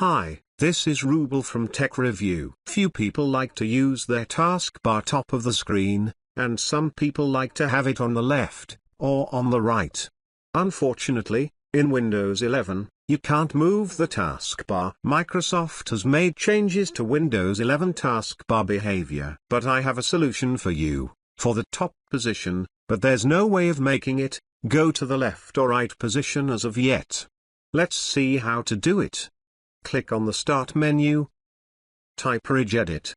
Hi, this is Rubel from Tech Review. Few people like to use their taskbar top of the screen, and some people like to have it on the left, or on the right. Unfortunately, in Windows 11, you can't move the taskbar. Microsoft has made changes to Windows 11 taskbar behavior. But I have a solution for you, for the top position, but there's no way of making it go to the left or right position as of yet. Let's see how to do it. Click on the Start menu. Type Regedit.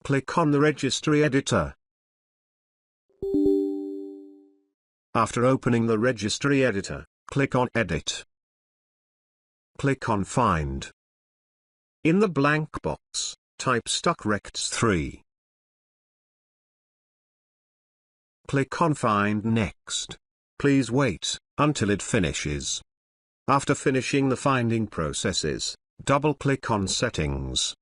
Click on the Registry editor. After opening the Registry editor, click on Edit. Click on Find. In the blank box, type StuckRegedt3. Click on Find Next. Please wait until it finishes. After finishing the finding processes, double-click on Settings.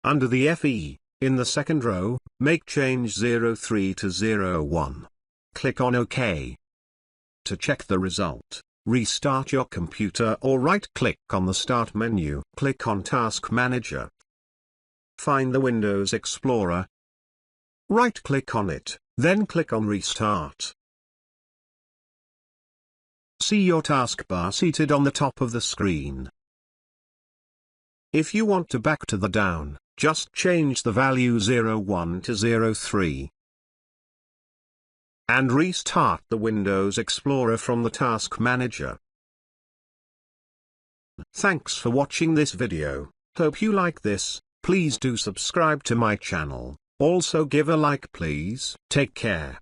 Under the FE, in the second row, make change 03 to 01. Click on OK. To check the result, restart your computer or right-click on the Start menu. Click on Task Manager. Find the Windows Explorer. Right-click on it, then click on Restart. See your taskbar seated on the top of the screen. If you want to back to the down, just change the value 01 to 03. And restart the Windows Explorer from the Task Manager. Thanks for watching this video. Hope you like this. Please do subscribe to my channel. Also give a like please. Take care.